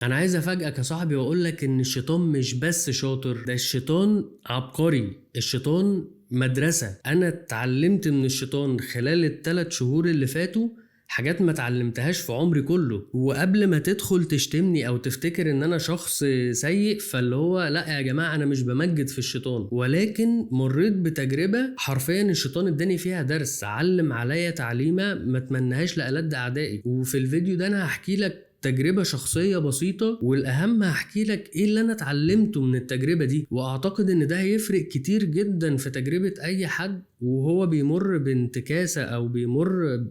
انا عايز افاجئك يا صاحبي واقول لك ان الشيطان مش بس شاطر، ده الشيطان عبقري. الشيطان مدرسة. انا اتعلمت من الشيطان خلال ال3 شهور اللي فاتوا حاجات ما اتعلمتهاش في عمري كله. وقبل ما تدخل تشتمني او تفتكر ان انا شخص سيء، فاللي هو لا يا جماعة، انا مش بمجد في الشيطان، ولكن مريت بتجربة حرفيا الشيطان اداني فيها درس، علم عليا تعليمة ما اتمنهاش لألد اعدائي. وفي الفيديو ده انا هحكي لك تجربة شخصية بسيطة، والأهم هحكي لك إيه اللي أنا اتعلمته من التجربة دي. وأعتقد إن ده هيفرق كتير جدا في تجربة أي حد وهو بيمر بانتكاسة أو بيمر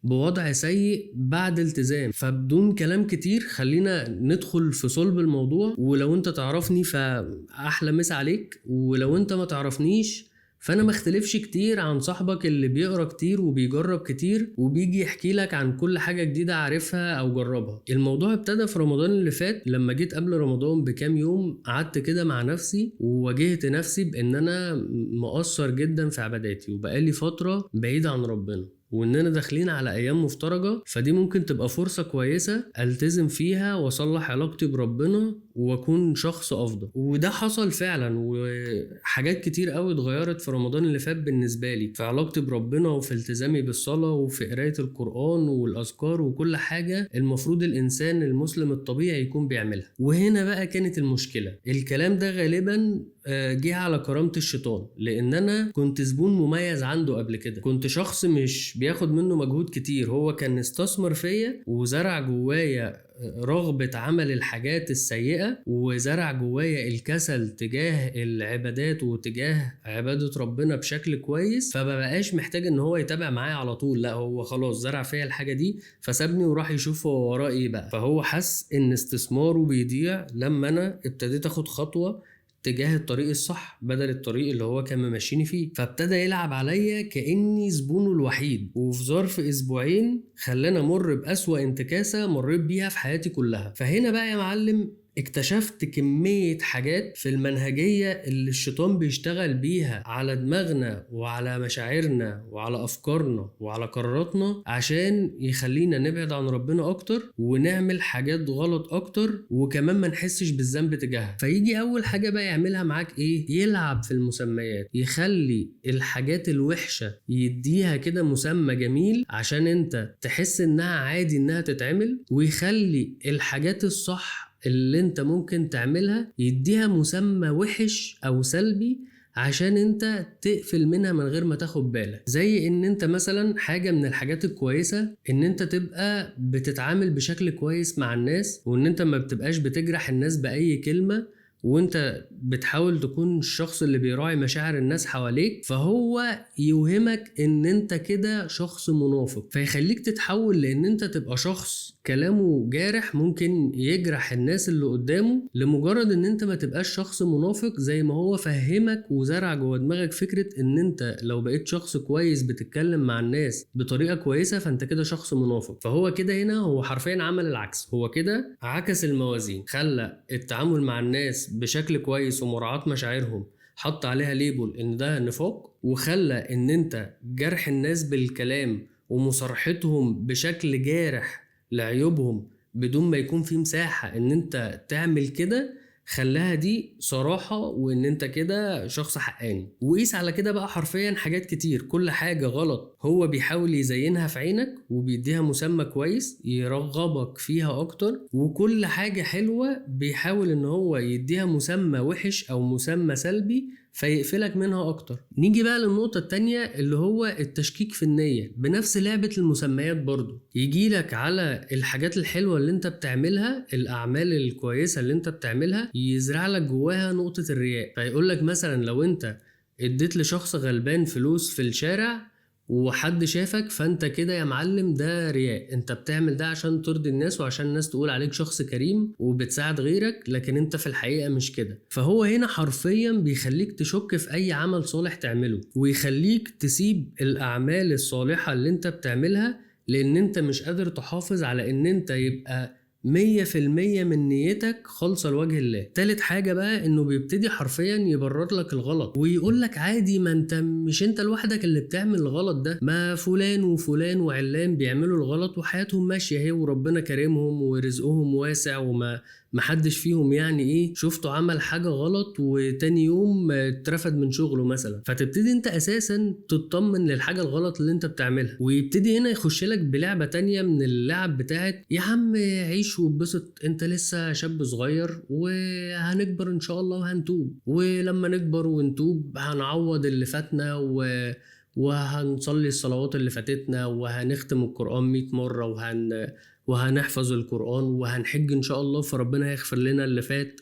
بوضع سيء بعد التزام. فبدون كلام كتير خلينا ندخل في صلب الموضوع. ولو انت تعرفني فأحلى مسا عليك، ولو انت ما تعرفنيش فانا ما اختلفش كتير عن صاحبك اللي بيقرا كتير وبيجرب كتير وبيجي يحكي لك عن كل حاجة جديدة عارفها او جربها. الموضوع ابتدى في رمضان اللي فات، لما جيت قبل رمضان بكام يوم قعدت كده مع نفسي وواجهت نفسي بان انا مقصر جدا في عباداتي وبقالي فترة بعيد عن ربنا، واننا داخلين على ايام مفترجة، فدي ممكن تبقى فرصة كويسة التزم فيها واصلح علاقتي بربنا واكون شخص افضل. وده حصل فعلا، وحاجات كتير قوي اتغيرت في رمضان اللي فات بالنسبة لي، في علاقتي بربنا وفي التزامي بالصلاة وفي قراية القرآن والاذكار وكل حاجة المفروض الانسان المسلم الطبيعي يكون بيعملها. وهنا بقى كانت المشكلة. الكلام ده غالبا جه على كرامة الشيطان، لان انا كنت زبون مميز عنده قبل كده. كنت شخص مش بياخد منه مجهود كتير، هو كان استثمر فيا وزرع جوايا رغبة عمل الحاجات السيئة، وزرع جوايا الكسل تجاه العبادات وتجاه عبادة ربنا بشكل كويس. فمبقاش محتاج ان هو يتابع معايا على طول، لا هو خلاص زرع فيا الحاجة دي فسابني وراح يشوف هو وراه ايه بقى. فهو حس ان استثماره بيضيع لما انا ابتديت اخد خطوة تجاه الطريق الصح بدل الطريق اللي هو كان ممشيني فيه. فابتدى يلعب عليا كأني زبونه الوحيد، وفي ظرف اسبوعين خلاني امر بأسوأ انتكاسة مريت بيها في حياتي كلها. فهنا بقى يا معلم اكتشفت كمية حاجات في المنهجية اللي الشيطان بيشتغل بيها على دماغنا وعلى مشاعرنا وعلى أفكارنا وعلى قراراتنا عشان يخلينا نبعد عن ربنا أكتر ونعمل حاجات غلط أكتر، وكمان ما نحسش بالذنب تجاهها. فيجي أول حاجة بقى يعملها معاك إيه؟ يلعب في المسميات، يخلي الحاجات الوحشة يديها كده مسمى جميل عشان انت تحس انها عادي انها تتعمل، ويخلي الحاجات الصح اللي انت ممكن تعملها يديها مسمى وحش او سلبي عشان انت تقفل منها من غير ما تاخد بالك. زي ان انت مثلا حاجة من الحاجات الكويسة ان انت تبقى بتتعامل بشكل كويس مع الناس، وان انت ما بتبقاش بتجرح الناس بأي كلمة، وانت بتحاول تكون الشخص اللي بيراعي مشاعر الناس حواليك. فهو يوهمك ان انت كده شخص منافق، فيخليك تتحول لان انت تبقى شخص كلامه جارح ممكن يجرح الناس اللي قدامه، لمجرد ان انت ما تبقاش شخص منافق زي ما هو فهمك وزرع جوه دماغك فكرة ان انت لو بقيت شخص كويس بتتكلم مع الناس بطريقة كويسة فانت كده شخص منافق. فهو كده هنا هو حرفيا عمل العكس، هو كده عكس الموازين، خلى التعامل مع الناس بشكل كويس ومراعاة مشاعرهم حط عليها ليبل ان ده نفاق، وخلى ان انت جرح الناس بالكلام ومصارحتهم بشكل جارح لعيوبهم بدون ما يكون في مساحة ان انت تعمل كده، خلاها دي صراحة وان انت كده شخص حقاني. وقيس على كده بقى حرفيا حاجات كتير، كل حاجة غلط هو بيحاول يزينها في عينك وبيديها مسمى كويس يرغبك فيها اكتر، وكل حاجة حلوة بيحاول ان هو يديها مسمى وحش او مسمى سلبي فيقفلك منها اكتر. نيجي بقى للنقطة التانية اللي هو التشكيك في النية، بنفس لعبة المسميات برضو. يجي لك على الحاجات الحلوة اللي انت بتعملها، الاعمال الكويسة اللي انت بتعملها، يزرع لك جواها نقطة الرياء. فيقول لك مثلا لو انت اديت لشخص غلبان فلوس في الشارع وحد شافك فانت كده يا معلم ده رياء، انت بتعمل ده عشان ترضي الناس وعشان الناس تقول عليك شخص كريم وبتساعد غيرك، لكن انت في الحقيقة مش كده. فهو هنا حرفيا بيخليك تشك في اي عمل صالح تعمله، ويخليك تسيب الاعمال الصالحة اللي انت بتعملها لان انت مش قادر تحافظ على ان انت يبقى 100% من نيتك خالصة لوجه الله. تالت حاجة بقى انه بيبتدي حرفيا يبرر لك الغلط ويقول لك عادي، ما انت مش انت لوحدك اللي بتعمل الغلط ده، ما فلان وفلان وعلان بيعملوا الغلط وحياتهم ماشية اهي وربنا كريمهم ورزقهم واسع، وما محدش فيهم يعني ايه شفته عمل حاجة غلط وتاني يوم اترفد من شغله مثلا. فتبتدي انت اساسا تطمن للحاجة الغلط اللي انت بتعملها، ويبتدي هنا يخش لك بلعبة تانية من اللعب بتاعت يا عم عيش واتبسط، انت لسه شاب صغير وهنكبر ان شاء الله وهنتوب، ولما نكبر ونتوب هنعوض اللي فاتنا وهنصلي الصلوات اللي فاتتنا وهنختم القرآن 100 مرة وهنحفظ القرآن وهنحج إن شاء الله، فربنا هيغفر لنا اللي فات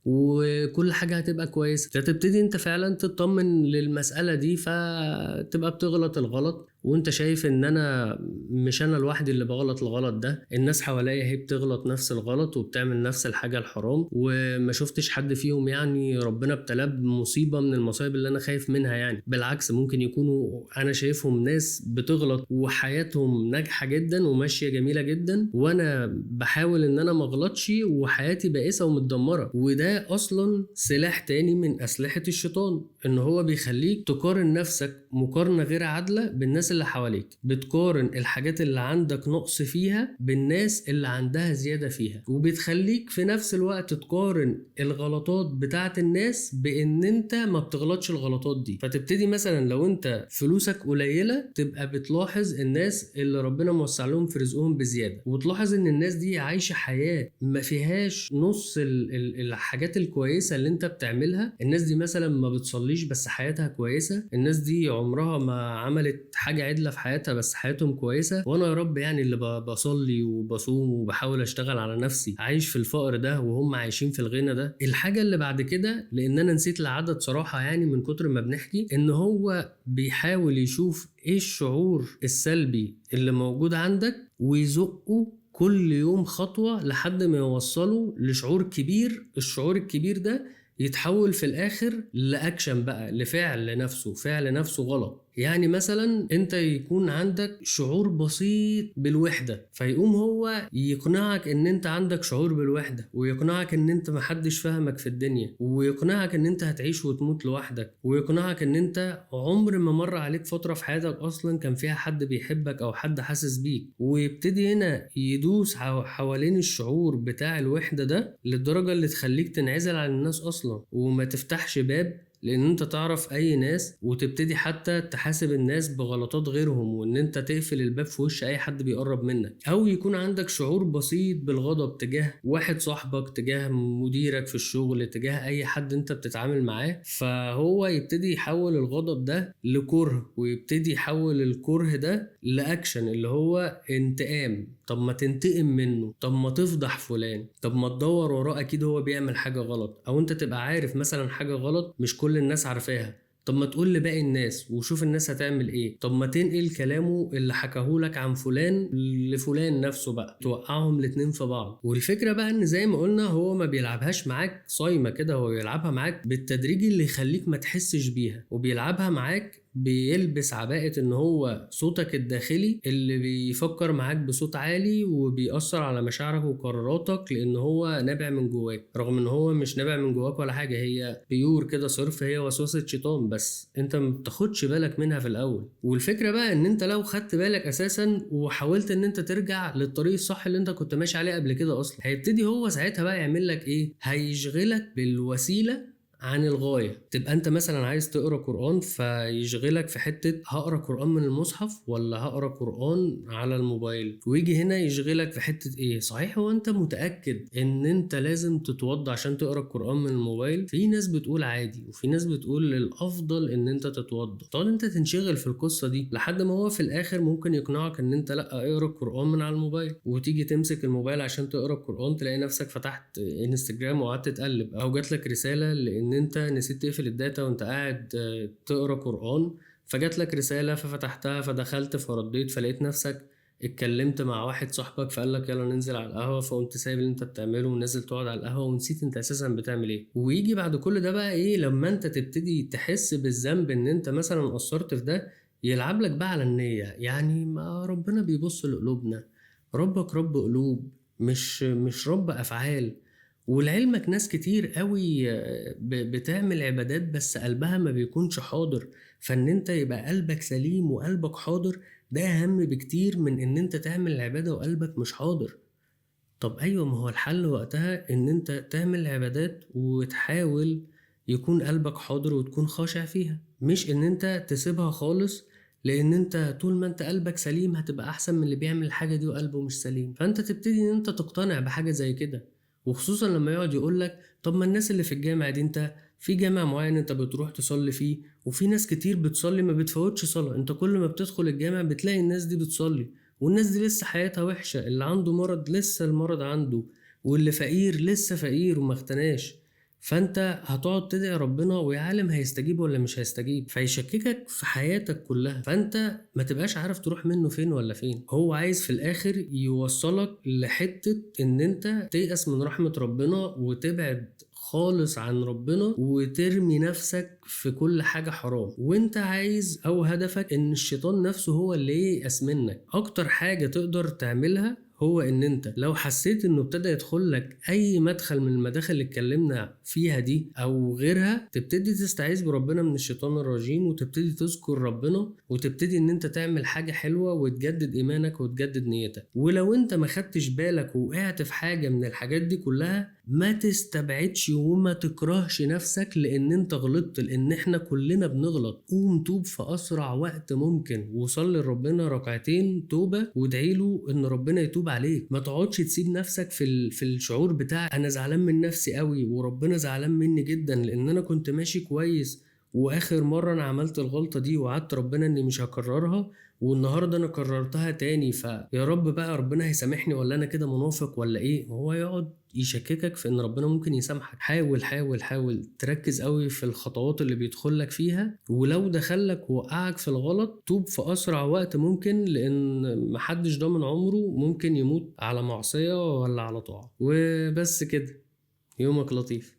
وكل حاجة هتبقى كويسة. فتبتدي انت فعلا تطمن للمسألة دي، فتبقى بتغلط الغلط وانت شايف ان انا مش انا لوحدي اللي بغلط الغلط ده، الناس حواليا هي بتغلط نفس الغلط وبتعمل نفس الحاجة الحرام، وما شفتش حد فيهم يعني ربنا ابتلاه بمصيبة من المصايب اللي انا خايف منها. يعني بالعكس ممكن يكونوا انا شايفهم ناس بتغلط وحياتهم ناجحة جدا وماشية جميلة جدا، وانا بحاول ان انا مغلطش وحياتي بائسة ومتدمرة. وده اصلا سلاح تاني من اسلحة الشيطان، ان هو بيخليك تقارن نفسك مقارنة غير عادلة بالناس اللي حواليك، بتقارن الحاجات اللي عندك نقص فيها بالناس اللي عندها زيادة فيها، وبتخليك في نفس الوقت تقارن الغلطات بتاعت الناس بان انت ما بتغلطش الغلطات دي. فتبتدي مثلا لو انت فلوسك قليلة تبقى بتلاحظ الناس اللي ربنا موسع لهم في رزقهم بزيادة، وتلاحظ ان الناس دي عايشة حياة ما فيهاش نص الحاجات الكويسة اللي انت بتعملها. الناس دي مثلا ما بتصليش بس حياتها كويسة، الناس دي عمرها ما عملت حاجة عدلة في حياتها بس حياتهم كويسة. وانا يا رب يعني اللي بصلي وبصوم وبحاول اشتغل على نفسي عايش في الفقر ده وهم عايشين في الغنى ده. الحاجة اللي بعد كده، لان انا نسيت العدد صراحة يعني من كتر ما بنحكي، ان هو بيحاول يشوف ايه الشعور السلبي اللي موجود عندك ويزقه كل يوم خطوة لحد ما يوصله لشعور كبير. الشعور الكبير ده يتحول في الآخر لأكشن بقى، لفعل نفسه، فعل نفسه غلط. يعني مثلا انت يكون عندك شعور بسيط بالوحدة، فيقوم هو يقنعك ان انت عندك شعور بالوحدة، ويقنعك ان انت محدش فاهمك في الدنيا، ويقنعك ان انت هتعيش وتموت لوحدك، ويقنعك ان انت عمر ما مر عليك فترة في حياتك اصلا كان فيها حد بيحبك او حد حاسس بيك. ويبتدي هنا يدوس حوالين الشعور بتاع الوحدة ده للدرجة اللي تخليك تنعزل عن الناس اصلا وما تفتحش باب لان انت تعرف اي ناس، وتبتدي حتى تحاسب الناس بغلطات غيرهم، وان انت تقفل الباب في وش اي حد بيقرب منك. او يكون عندك شعور بسيط بالغضب تجاه واحد صاحبك، تجاه مديرك في الشغل، تجاه اي حد انت بتتعامل معاه، فهو يبتدي يحول الغضب ده لكره، ويبتدي يحول الكره ده لاكشن اللي هو انتقام. طب ما تنتقم منه، طب ما تفضح فلان، طب ما تدور وراه اكيد هو بيعمل حاجة غلط، او انت تبقى عارف مثلا حاجة غلط مش كل الناس عارفاها، طب ما تقول لباقي الناس وشوف الناس هتعمل ايه. طب ما تنقل كلامه اللي حكاهولك عن فلان لفلان نفسه بقى، توقعهم الاتنين في بعض. والفكرة بقى ان زي ما قلنا هو ما بيلعبهاش معاك صايمة كده، هو بيلعبها معاك بالتدريج اللي يخليك ما تحسش بيها، وبيلعبها معاك بيلبس عباءة ان هو صوتك الداخلي اللي بيفكر معاك بصوت عالي وبيأثر على مشاعرك وقراراتك، لان هو نابع من جواك، رغم ان هو مش نابع من جواك ولا حاجة، هي بيور كده صرف، هي وسوسة شيطان بس انت متاخدش بالك منها في الاول. والفكرة بقى ان انت لو خدت بالك اساسا وحاولت ان انت ترجع للطريق الصح اللي انت كنت ماشي عليه قبل كده اصلا، هيبتدي هو ساعتها بقى يعمل لك ايه، هيشغلك بالوسيلة عن الغاية. تبقى انت مثلا عايز تقرأ قرآن فيشغلك في حتة هقرأ قرآن من المصحف ولا هقرأ قرآن على الموبايل، ويجي هنا يشغلك في حتة ايه، صحيح هو انت متأكد ان انت لازم تتوضى عشان تقرأ القرآن من الموبايل؟ في ناس بتقول عادي، وفي ناس بتقول الافضل ان انت تتوضى. تقعد انت تنشغل في القصة دي لحد ما هو في الاخر ممكن يقنعك ان انت لا اقرأ القرآن من على الموبايل، وتيجي تمسك الموبايل عشان تقرأ القرآن تلاقي نفسك فتحت انستجرام وقعدت تقلب، او جات لك رسالة لان انت نسيت تقفل الداتا وانت قاعد تقرا قرآن، فجات لك رسالة ففتحتها فدخلت فرديت، فلقيت نفسك اتكلمت مع واحد صاحبك فقال لك يلا ننزل على القهوة، فقمت سايب اللي انت بتعمله ونازل تقعد على القهوة ونسيت انت اساسا بتعمل ايه. ويجي بعد كل ده بقى ايه، لما انت تبتدي تحس بالذنب ان انت مثلا قصرت في ده، يلعب لك بقى على النية. يعني ما ربنا بيبص لقلوبنا، ربك رب قلوب، مش رب افعال. ولعلمك ناس كتير قوي بتعمل عبادات بس قلبها ما بيكونش حاضر. فان انت يبقى قلبك سليم وقلبك حاضر ده اهم بكتير من ان انت تعمل العبادة وقلبك مش حاضر. طب ايوه، ما هو الحل وقتها ان انت تعمل عبادات وتحاول يكون قلبك حاضر وتكون خاشع فيها، مش ان انت تسيبها خالص. لان انت طول ما انت قلبك سليم هتبقى احسن من اللي بيعمل الحاجة دي وقلبه مش سليم. فانت تبتدي ان انت تقتنع بحاجة زي كده. وخصوصا لما يقعد يقولك طب ما الناس اللي في الجامع دي، انت في جامع معين انت بتروح تصلي فيه، وفي ناس كتير بتصلي ما بتفوتش صلاة، انت كل ما بتدخل الجامع بتلاقي الناس دي بتصلي، والناس دي لسه حياتها وحشة، اللي عنده مرض لسه المرض عنده، واللي فقير لسه فقير وما اختناش. فانت هتقعد تدعي ربنا ويا عالم هيستجيب ولا مش هيستجيب، فيشككك في حياتك كلها، فانت ما تبقاش عارف تروح منه فين ولا فين. هو عايز في الاخر يوصلك لحتة ان انت تيأس من رحمة ربنا وتبعد خالص عن ربنا وترمي نفسك في كل حاجة حرام. وانت عايز او هدفك ان الشيطان نفسه هو اللي ييأس منك. اكتر حاجة تقدر تعملها هو ان انت لو حسيت انه ابتدى يدخل لك اي مدخل من المداخل اللي اتكلمنا فيها دي او غيرها، تبتدي تستعيذ بربنا من الشيطان الرجيم وتبتدي تذكر ربنا وتبتدي ان انت تعمل حاجة حلوة وتجدد ايمانك وتجدد نيتك. ولو انت ما خدتش بالك وقعت في حاجة من الحاجات دي كلها، ما تستبعدش وما تكرهش نفسك لان انت غلطت، لان احنا كلنا بنغلط. قوم توب في اسرع وقت ممكن وصلي لربنا ركعتين توبة وادعي له ان ربنا يتوب عليك. ما تقعدش تسيب نفسك في الشعور بتاع انا زعلان من نفسي قوي وربنا زعلان مني جدا لان انا كنت ماشي كويس، واخر مرة انا عملت الغلطة دي وعدت ربنا اني مش هكررها، والنهاردة انا كررتها تاني، فيا رب بقى ربنا هيسامحني ولا انا كده منافق ولا ايه. هو يقعد يشككك في ان ربنا ممكن يسامحك. حاول حاول حاول تركز قوي في الخطوات اللي بيدخلك فيها، ولو دخلك ووقعك في الغلط توب في اسرع وقت ممكن، لان محدش ضامن عمره، ممكن يموت على معصية ولا على طاعة. وبس كده، يومك لطيف.